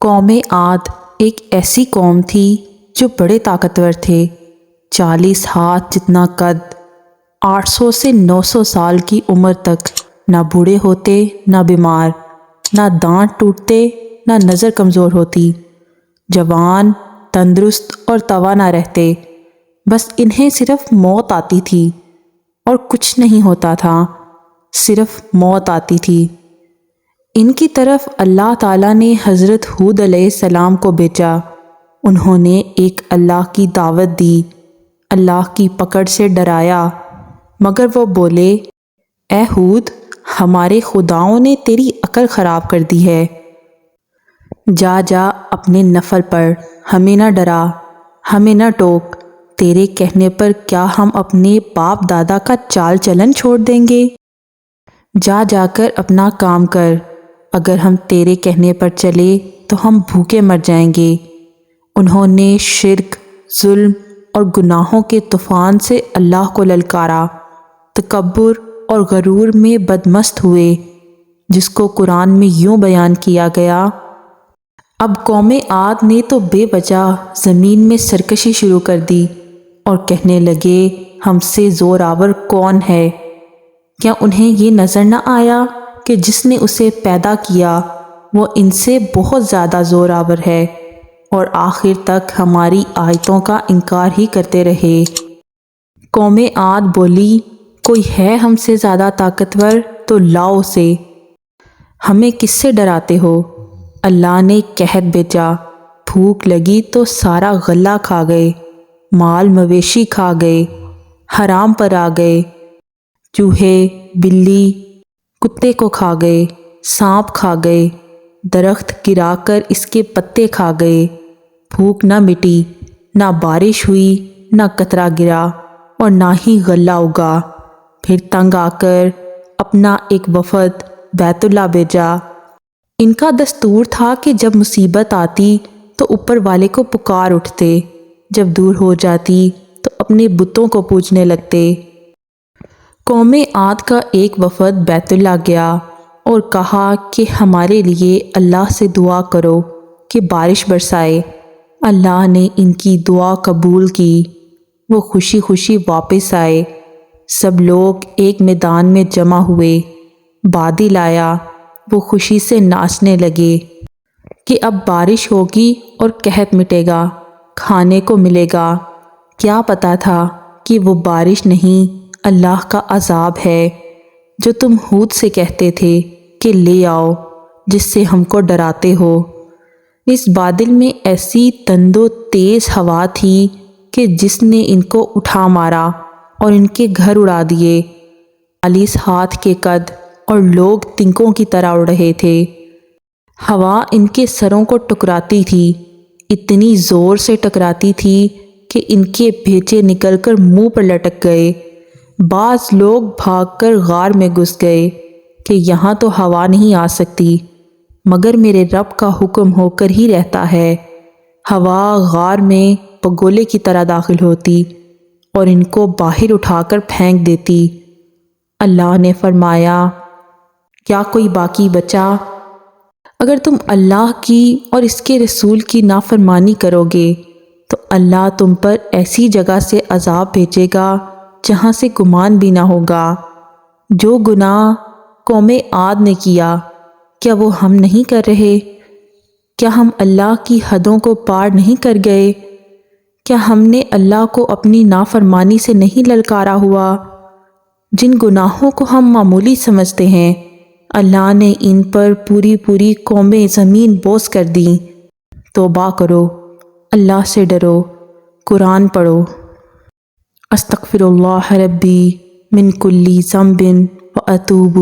قوم عاد ایک ایسی قوم تھی جو بڑے طاقتور تھے۔ 40 ہاتھ جتنا قد، 800 سے 900 سال کی عمر تک نہ بوڑھے ہوتے نہ بیمار، نہ دانت ٹوٹتے نہ نظر کمزور ہوتی، جوان، تندرست اور توانا رہتے۔ بس انہیں صرف موت آتی تھی اور کچھ نہیں ہوتا تھا، صرف موت آتی تھی۔ ان کی طرف اللہ تعالیٰ نے حضرت ہود علیہ السلام کو بھیجا۔ انہوں نے ایک اللہ کی دعوت دی، اللہ کی پکڑ سے ڈرایا، مگر وہ بولے، اے ہود، ہمارے خداؤں نے تیری عقل خراب کر دی ہے۔ جا جا اپنے نفل پڑھ، ہمیں نہ ڈرا، ہمیں نہ ٹوک۔ تیرے کہنے پر کیا ہم اپنے باپ دادا کا چال چلن چھوڑ دیں گے؟ جا جا کر اپنا کام کر، اگر ہم تیرے کہنے پر چلے تو ہم بھوکے مر جائیں گے۔ انہوں نے شرک، ظلم اور گناہوں کے طوفان سے اللہ کو للکارا، تکبر اور غرور میں بدمست ہوئے، جس کو قرآن میں یوں بیان کیا گیا۔ اب قوم عاد نے تو بے وجہ زمین میں سرکشی شروع کر دی اور کہنے لگے، ہم سے زور آور کون ہے؟ کیا انہیں یہ نظر نہ آیا کہ جس نے اسے پیدا کیا وہ ان سے بہت زیادہ زور آور ہے، اور آخر تک ہماری آیتوں کا انکار ہی کرتے رہے۔ قوم عاد بولی، کوئی ہے ہم سے زیادہ طاقتور تو لاؤ اسے، ہمیں کس سے ڈراتے ہو؟ اللہ نے قحط بھیجا، بھوک لگی تو سارا غلہ کھا گئے، مال مویشی کھا گئے، حرام پر آ گئے، چوہے، بلی، کتے کو کھا گئے، سانپ کھا گئے، درخت گرا کر اس کے پتے کھا گئے، بھوک نہ مٹی، نہ بارش ہوئی، نہ قطرہ گرا اور نہ ہی غلہ اگا۔ پھر تنگ آ کر اپنا ایک وفد بیت اللہ بھیجا۔ ان کا دستور تھا کہ جب مصیبت آتی تو اوپر والے کو پکار اٹھتے، جب دور ہو جاتی تو اپنے بتوں کو پوجنے لگتے۔ قوم عاد کا ایک وفد بیت اللہ گیا اور کہا کہ ہمارے لیے اللہ سے دعا کرو کہ بارش برسائے۔ اللہ نے ان کی دعا قبول کی، وہ خوشی خوشی واپس آئے۔ سب لوگ ایک میدان میں جمع ہوئے، بادل آیا، وہ خوشی سے ناچنے لگے کہ اب بارش ہوگی اور قحط مٹے گا، کھانے کو ملے گا۔ کیا پتہ تھا کہ وہ بارش نہیں، اللہ کا عذاب ہے، جو تم ہود سے کہتے تھے کہ لے آؤ، جس سے ہم کو ڈراتے ہو۔ اس بادل میں ایسی تند و تیز ہوا تھی کہ جس نے ان کو اٹھا مارا اور ان کے گھر اڑا دیے۔ 40 ہاتھ کے قد اور لوگ تنکوں کی طرح اڑ رہے تھے۔ ہوا ان کے سروں کو ٹکراتی تھی، اتنی زور سے ٹکراتی تھی کہ ان کے بھیجے نکل کر منہ پر لٹک گئے۔ بعض لوگ بھاگ کر غار میں گھس گئے کہ یہاں تو ہوا نہیں آ سکتی، مگر میرے رب کا حکم ہو کر ہی رہتا ہے۔ ہوا غار میں پگولے کی طرح داخل ہوتی اور ان کو باہر اٹھا کر پھینک دیتی۔ اللہ نے فرمایا، کیا کوئی باقی بچا؟ اگر تم اللہ کی اور اس کے رسول کی نافرمانی کرو گے تو اللہ تم پر ایسی جگہ سے عذاب بھیجے گا جہاں سے گمان بھی نہ ہوگا۔ جو گناہ قوم عاد نے کیا، کیا وہ ہم نہیں کر رہے؟ کیا ہم اللہ کی حدوں کو پار نہیں کر گئے؟ کیا ہم نے اللہ کو اپنی نافرمانی سے نہیں للکارا ہوا؟ جن گناہوں کو ہم معمولی سمجھتے ہیں، اللہ نے ان پر پوری پوری قومیں زمین بوس کر دیں۔ توبہ کرو، اللہ سے ڈرو، قرآن پڑھو۔ استغفر اللہ ربی من کل ذنب و اتوب۔